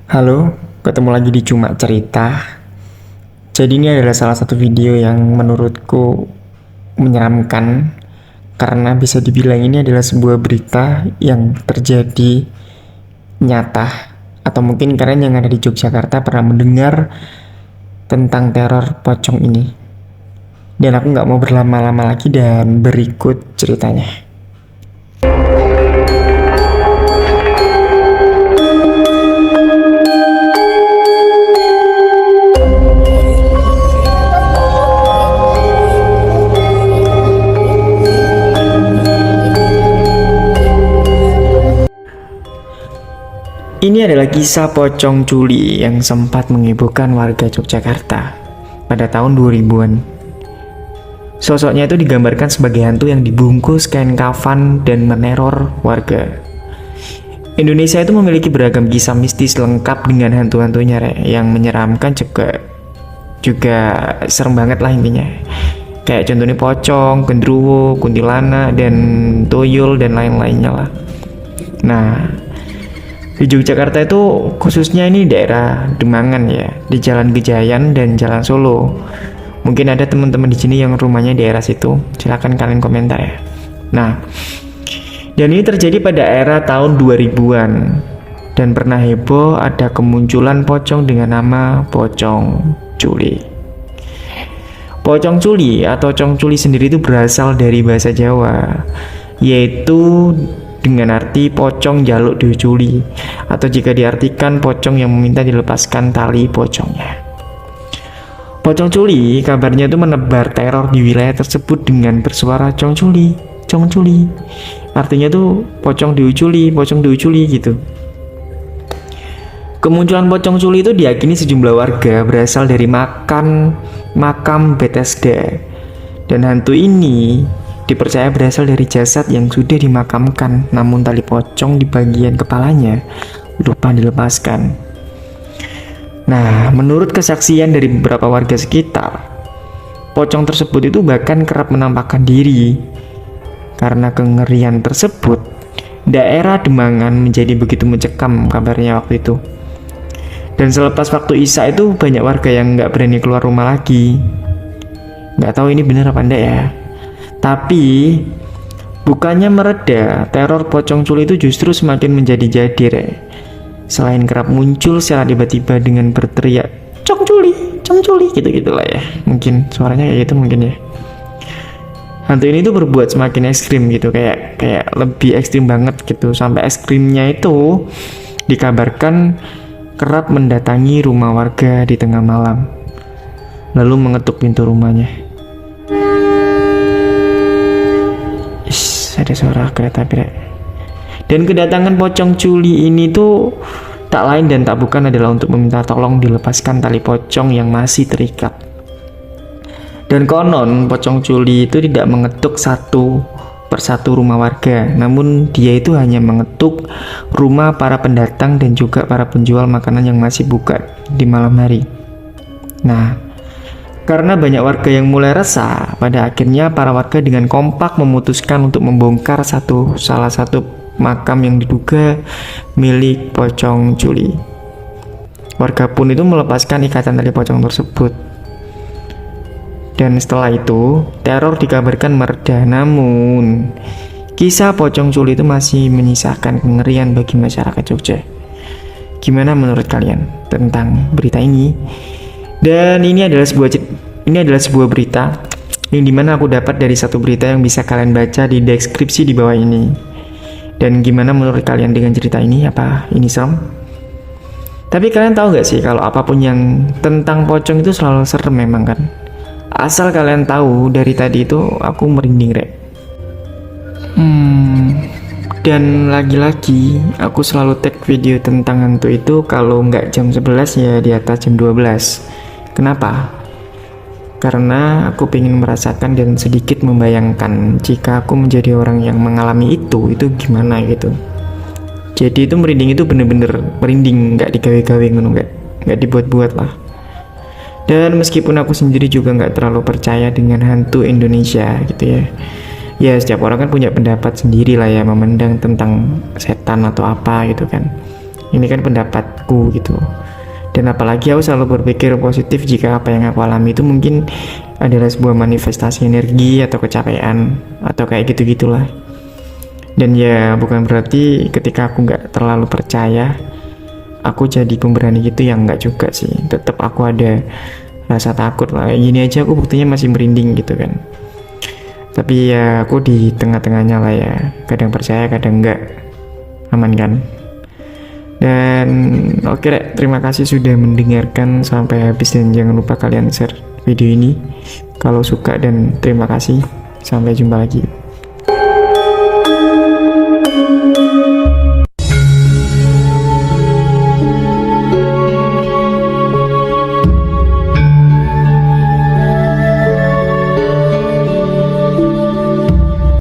Halo, ketemu lagi di Cuma Cerita. Jadi ini adalah salah satu video yang menurutku menyeramkan karena bisa dibilang ini adalah sebuah berita yang terjadi nyata, atau mungkin kalian yang ada di Yogyakarta pernah mendengar tentang teror pocong ini. Dan aku nggak mau berlama-lama lagi dan berikut ceritanya. Ini adalah kisah pocong culi yang sempat menghebohkan warga Yogyakarta pada tahun 2000-an. Sosoknya itu digambarkan sebagai hantu yang dibungkus kain kafan dan meneror warga. Indonesia itu memiliki beragam kisah mistis lengkap dengan hantu-hantunya yang menyeramkan juga serem banget lah intinya. Kayak contohnya pocong, gendruwo, kuntilanak, dan tuyul dan lain-lainnya lah. Nah, di Yogyakarta itu khususnya ini daerah Demangan ya, di Jalan Gejayan dan Jalan Solo. Mungkin ada teman-teman di sini yang rumahnya di daerah situ. Silahkan kalian komentar ya. Nah, dan ini terjadi pada era tahun 2000-an dan pernah heboh ada kemunculan pocong dengan nama pocong culi. Pocong culi atau cong culi sendiri itu berasal dari bahasa Jawa, yaitu dengan arti pocong jaluk diuculi, atau jika diartikan pocong yang meminta dilepaskan tali pocongnya. Pocong culi kabarnya itu menebar teror di wilayah tersebut dengan bersuara cong culi, cong culi. Artinya tuh pocong diuculi gitu. Kemunculan pocong culi itu diyakini sejumlah warga berasal dari makam Bethesda, dan hantu ini dipercaya berasal dari jasad yang sudah dimakamkan, namun tali pocong di bagian kepalanya lupa dilepaskan. Nah, menurut kesaksian dari beberapa warga sekitar, pocong tersebut itu bahkan kerap menampakkan diri. Karena kengerian tersebut, daerah Demangan menjadi begitu mencekam kabarnya waktu itu. Dan selepas waktu Isya itu banyak warga yang nggak berani keluar rumah lagi. Nggak tahu ini benar apa enggak ya. Tapi bukannya mereda, teror pocong culi itu justru semakin menjadi-jadi. Selain kerap muncul secara tiba-tiba dengan berteriak cong culi gitu-gitulah ya. Mungkin suaranya kayak gitu mungkin ya. Hantu ini tuh berbuat semakin ekstrim gitu, kayak lebih ekstrim banget gitu. Sampai ekstrimnya itu dikabarkan kerap mendatangi rumah warga di tengah malam, lalu mengetuk pintu rumahnya. Ada suara kereta api. Dan kedatangan pocong culi ini tuh tak lain dan tak bukan adalah untuk meminta tolong dilepaskan tali pocong yang masih terikat. Dan konon pocong culi itu tidak mengetuk satu persatu rumah warga, namun dia itu hanya mengetuk rumah para pendatang dan juga para penjual makanan yang masih buka di malam hari. Nah, karena banyak warga yang mulai resah, pada akhirnya para warga dengan kompak memutuskan untuk membongkar salah satu makam yang diduga milik pocong culi. Warga pun itu melepaskan ikatan tali pocong tersebut. Dan setelah itu, teror dikabarkan mereda. Namun, kisah pocong culi itu masih menyisakan kengerian bagi masyarakat Jogja. Gimana menurut kalian tentang berita ini? Dan ini adalah sebuah berita yang dimana aku dapat dari satu berita yang bisa kalian baca di deskripsi di bawah ini. Dan gimana menurut kalian dengan cerita ini? Apa ini serem? Tapi kalian tahu gak sih kalau apapun yang tentang pocong itu selalu serem memang kan? Asal kalian tahu, dari tadi itu aku merinding rek. Dan lagi-lagi aku selalu tag video tentang hantu itu kalau nggak jam 11 ya di atas jam 12. Kenapa? Karena aku ingin merasakan dan sedikit membayangkan jika aku menjadi orang yang mengalami itu gimana gitu. Jadi itu merinding itu bener-bener merinding, nggak digawe-gawe ngono, nggak dibuat-buat lah. Dan meskipun aku sendiri juga nggak terlalu percaya dengan hantu Indonesia gitu ya. Ya setiap orang kan punya pendapat sendiri lah ya memandang tentang setan atau apa gitu kan. ini kan pendapatku gitu. Dan apalagi aku selalu berpikir positif jika apa yang aku alami itu mungkin adalah sebuah manifestasi energi atau kecapean atau kayak gitu-gitulah. Dan ya bukan berarti ketika aku nggak terlalu percaya aku jadi pemberani gitu, yang nggak juga sih. Tetap aku ada rasa takut lah. Gini aja aku buktinya masih merinding gitu kan. Tapi ya aku di tengah-tengahnya lah ya, kadang percaya kadang enggak. Aman kan? Dan oke deh, terima kasih sudah mendengarkan sampai habis, dan jangan lupa kalian share video ini kalau suka, dan terima kasih, sampai jumpa lagi.